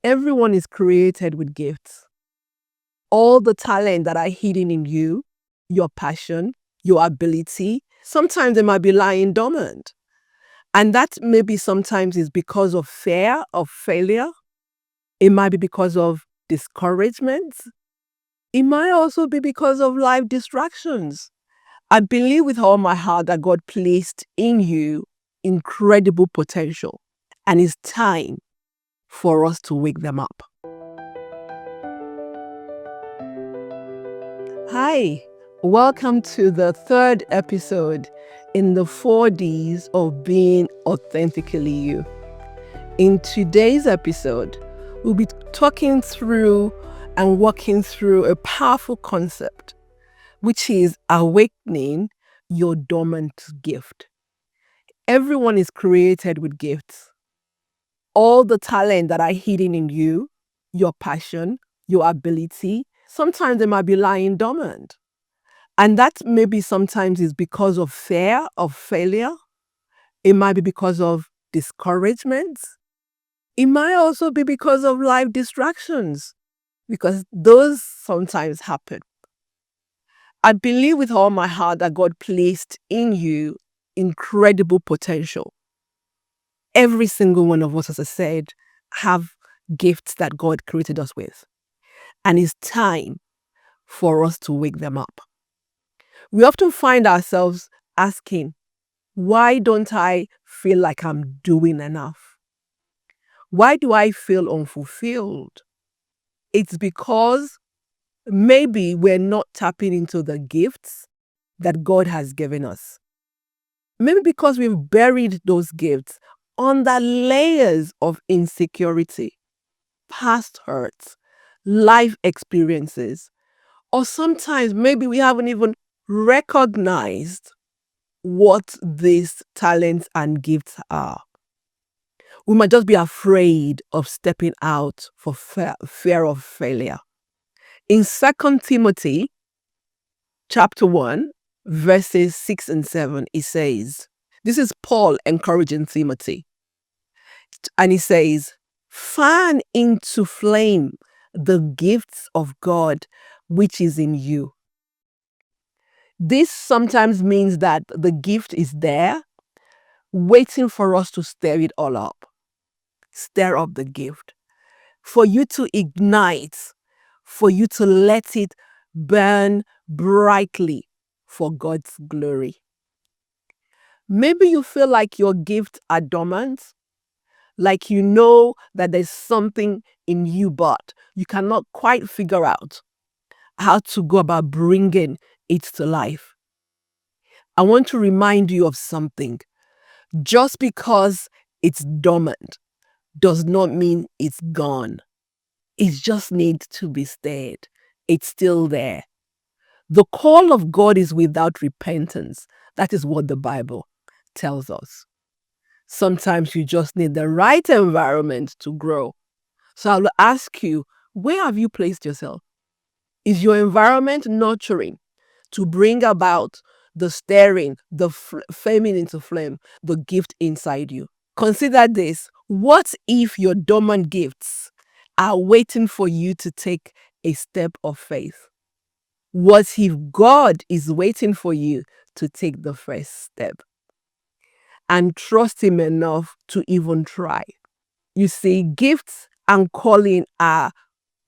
Everyone is created with gifts. All the talent that are hidden in you, your passion, your ability, sometimes they might be lying dormant. And that maybe sometimes is because of fear of failure. It might be because of discouragement. It might also be because of life distractions. I believe with all my heart that God placed in you incredible potential, and it's time for us to wake them up. Hi, welcome to the third episode in the 4Ds of being authentically you. In today's episode, we'll be talking through and walking through a powerful concept, which is awakening your dormant gift. Everyone is created with gifts. All the talent that are hidden in you, your passion, your ability, sometimes they might be lying dormant. And that maybe sometimes is because of fear of failure. It might be because of discouragement. It might also be because of life distractions, because those sometimes happen. I believe with all my heart that God placed in you incredible potential. Every single one of us, as I said, have gifts that God created us with. And it's time for us to wake them up. We often find ourselves asking, why don't I feel like I'm doing enough? Why do I feel unfulfilled? It's because maybe we're not tapping into the gifts that God has given us. Maybe because we've buried those gifts under layers of insecurity, past hurts, life experiences, or sometimes maybe we haven't even recognized what these talents and gifts are. We might just be afraid of stepping out for fear of failure. In 2 Timothy chapter 1, verses 6 and 7, it says, this is Paul encouraging Timothy. And he says, fan into flame the gifts of God which is in you. This sometimes means that the gift is there, waiting for us to stir it all up. Stir up the gift. For you to ignite, for you to let it burn brightly for God's glory. Maybe you feel like your gifts are dormant, like you know that there's something in you, but you cannot quite figure out how to go about bringing it to life. I want to remind you of something. Just because it's dormant does not mean it's gone. It just needs to be stirred. It's still there. The call of God is without repentance. That is what the Bible tells us. Sometimes you just need the right environment to grow. So I'll ask you, where have you placed yourself? Is your environment nurturing to bring about the stirring, the flaming into flame, the gift inside you? Consider this. What if your dormant gifts are waiting for you to take a step of faith? What if God is waiting for you to take the first step and trust Him enough to even try? You see, gifts and calling are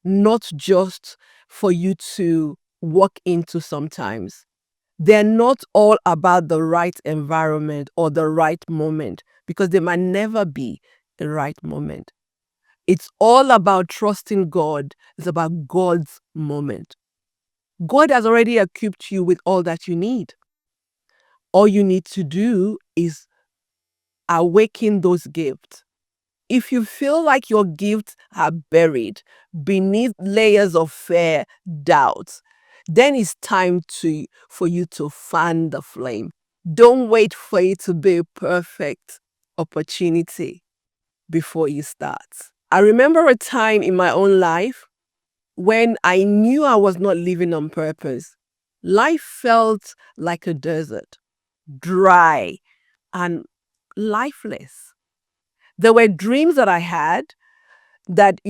not just for you to walk into sometimes. They're not all about the right environment or the right moment, because there might never be a right moment. It's all about trusting God. It's about God's moment. God has already equipped you with all that you need. All you need to do is awaken those gifts. If you feel like your gifts are buried beneath layers of fear, doubt, then it's time for you to fan the flame. Don't wait for it to be a perfect opportunity before you start. I remember a time in my own life when I knew I was not living on purpose. Life felt like a desert, dry and lifeless. There were dreams that I had, that,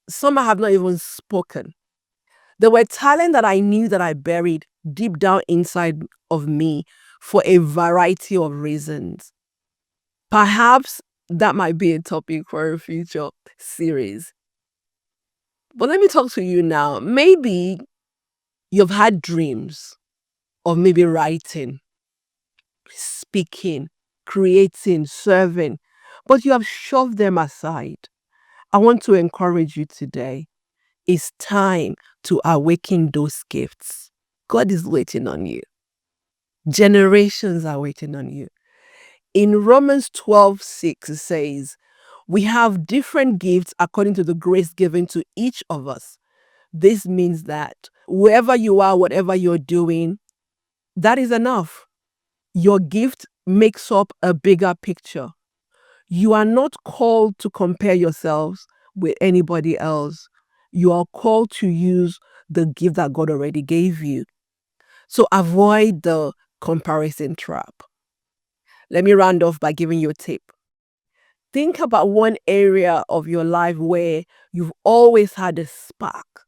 some I have not even spoken. There were talent that I knew that I buried deep down inside of me for a variety of reasons. Perhaps that might be a topic for a future series. But let me talk to you now. Maybe you've had dreams of maybe writing, speaking, creating, serving, but you have shoved them aside. I want to encourage you today. It's time to awaken those gifts. God is waiting on you. Generations are waiting on you. In Romans 12:6, it says, we have different gifts according to the grace given to each of us. This means that wherever you are, whatever you're doing, that is enough. Your gift makes up a bigger picture. You are not called to compare yourselves with anybody else. You are called to use the gift that God already gave you. So avoid the comparison trap. Let me round off by giving you a tip. Think about one area of your life where you've always had a spark,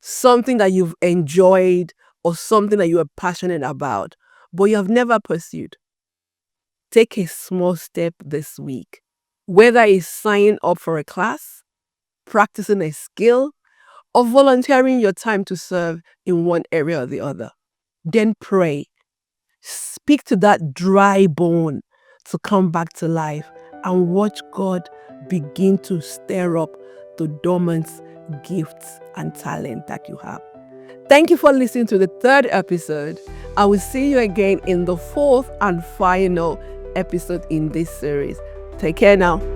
something that you've enjoyed or something that you are passionate about, but you have never pursued. Take a small step this week, whether it's signing up for a class, practicing a skill, or volunteering your time to serve in one area or the other. Then pray. Speak to that dry bone to come back to life and watch God begin to stir up the dormant gifts and talent that you have. Thank you for listening to the third episode. I will see you again in the fourth and final episode in this series. Take care now.